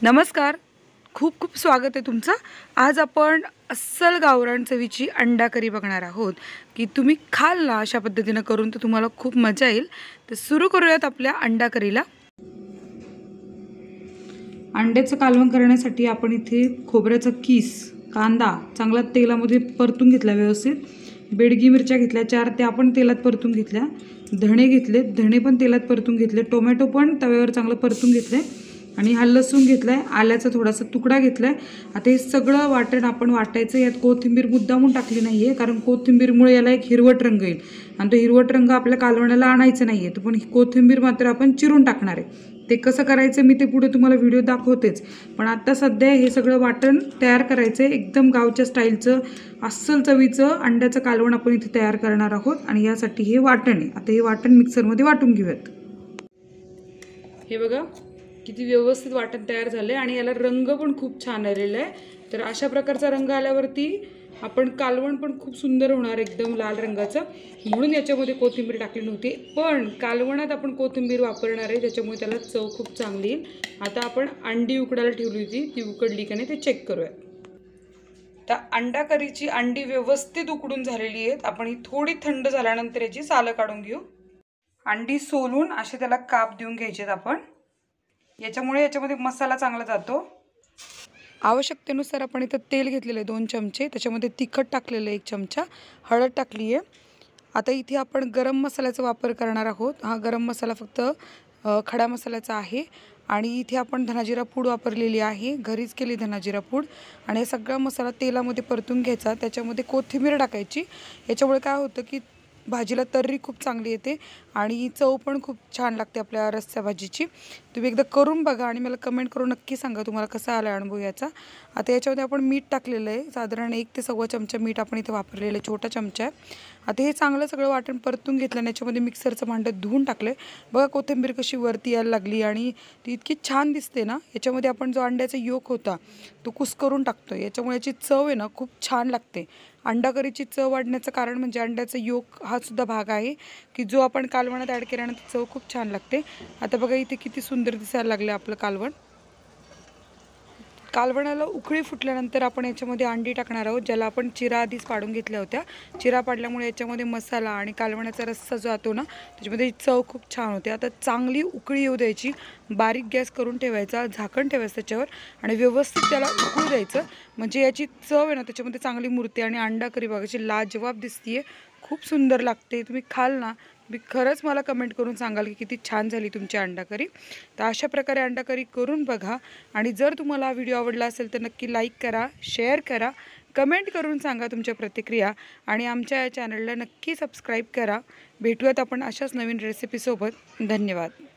नमस्कार, खूप खूप स्वागत आहे तुमचं। आज आपण अस्सल गावरान चवीची अंडा करी बघणार आहोत की तुम्ही खाल ना अशा पद्धतीने करून तर तुम्हाला खूप मजा येईल। तर सुरू करूयात आपल्या अंडा करीला। अंड्याचं कालवण करण्यासाठी आपण इथे खोबऱ्याचा किस, कांदा चांगला तेलामध्ये परतून घेतला, व्यवस्थित बेडगी मिरच्या घेतल्या 4 त्या आपण तेलात परतून घेतल्या, धणे घेतले, धणे पण तेलात परतून घेतले, टोमॅटो पण तव्यावर चांगलं परतून घेतले आणि हा लसूण घेतलाय, आल्याचा थोडासा तुकडा घेतलाय। आता हे सगळं वाटण आपण वाटायचं। यात कोथिंबीर मुद्दामून टाकली नाहीये कारण कोथिंबीरमुळे याला एक हिरवट रंग येईल आणि तो हिरवट रंग आपल्या कालवणाला आणायचा नाहीये, तर पण कोथिंबीर मात्र आपण चिरून टाकणार आहे। ते कसं करायचं मी ते पुढे तुम्हाला व्हिडिओ दाखवतेच, पण आता सध्या हे सगळं वाटण तयार करायचं आहे। एकदम गावच्या स्टाईलचं अस्सल चवीचं अंड्याचं कालवण आपण इथे तयार करणार आहोत आणि यासाठी हे वाटण आहे। आता हे वाटण मिक्सरमध्ये वाटून घेऊयात। हे बघा किती व्यवस्थित वाटण तयार झाले आणि याला रंग पण खूप छान आलेला आहे। तर अशा प्रकारचा रंग आल्यावरती आपण कालवण पण खूप सुंदर होणार, एकदम लाल रंगाचं, म्हणून याच्यामध्ये कोथिंबीर टाकली नव्हती। पण कालवणात आपण कोथिंबीर वापरणार आहे त्याच्यामुळे त्याला चव खूप चांगली येईल। आता आपण अंडी उकडायला ठेवली होती, ती उकडली का नाही ते चेक करूया। तर अंडा करीची अंडी व्यवस्थित उकडून झालेली आहेत। आपण ही थोडी थंड झाल्यानंतर याची सालं काढून घेऊ। अंडी सोलून असे त्याला काप देऊन घ्यायचे आपण, याच्यामुळे याच्यामध्ये मसाला चांगला जातो। आवश्यकतेनुसार आपण इथं तेल घेतलेलं आहे 2 चमचे, त्याच्यामध्ये तिखट टाकलेलं 1 चमचा, हळद टाकली आहे। आता इथे आपण गरम मसाल्याचा वापर करणार आहोत। हा गरम मसाला फक्त खडा मसाल्याचा आहे आणि इथे आपण धनाजिरा पूड वापरलेली आहे, घरीच केली धनाजिरा पूड। आणि हे सगळा मसाला तेलामध्ये परतून घ्यायचा, त्याच्यामध्ये कोथिंबीर टाकायची। याच्यामुळे काय होतं की भाजीला तर्री खूप चांगली येते आणि चव पण खूप छान लागते आपल्या रस्सा भाजीची। तुम्ही एकदा करून बघा आणि मला कमेंट करून नक्की सांगा तुम्हाला कसा आला अनुभव याचा। आता याच्यामध्ये आपण मीठ टाकलेलं आहे, साधारण 1 ते सव्वा चमचा मीठ आपण इथे वापरलेलं आहे, छोटा चमचा आहे। आता हे चांगलं सगळं वाटण परतून घेतलं आणि याच्यामध्ये मिक्सरचं भांडं धुवून टाकलं। बघा कोथिंबीर कशी वरती यायला लागली आणि ती इतकी छान दिसते ना। याच्यामध्ये आपण जो अंड्याचा योक होता तो कुस्करून टाकतो, याच्यामुळे याची चव आहे ना खूप छान लागते। अंडा करीची चव वाढण्याचं कारण म्हणजे अंड्याचा योक हा सुद्धा भाग आहे की जो आपण कालवणात ॲड केल्यानंतर चव खूप छान लागते। आता बघा इथे किती सुंदर दिसायला लागलं आपलं कालवण। कालवणाला उकळी फुटल्यानंतर आपण याच्यामध्ये अंडी टाकणार आहोत, ज्याला आपण चिरा आधीच पाडून घेतल्या होत्या। चिरा पाडल्यामुळे याच्यामध्ये मसाला आणि कालवणाचा रस्सा जो जातो ना त्याच्यामध्ये चव खूप छान होते। आता चांगली उकळी येऊ द्यायची, बारीक गॅस करून ठेवायचा, झाकण ठेवायचं त्याच्यावर आणि व्यवस्थित त्याला उकळू द्यायचं, म्हणजे याची चव आहे ना त्याच्यामध्ये चांगली मुरते आणि अंडा करी बघायची लाजवाब दिसतीये, खूप सुंदर लागते। तुम्ही खाल ना, मी खरंच मला कमेंट करून सांगाल की किती छान झाली तुमची अंडा करी। तर अशा प्रकारे अंडा करी करून बघा आणि जर तुम्हाला हा व्हिडिओ आवडला असेल तर नक्की लाईक करा, शेअर करा, कमेंट करून सांगा तुमच्या प्रतिक्रिया आणि आमच्या या चॅनलला नक्की सबस्क्राईब करा। भेटूयात आपण अशाच नवीन रेसिपीसोबत। धन्यवाद।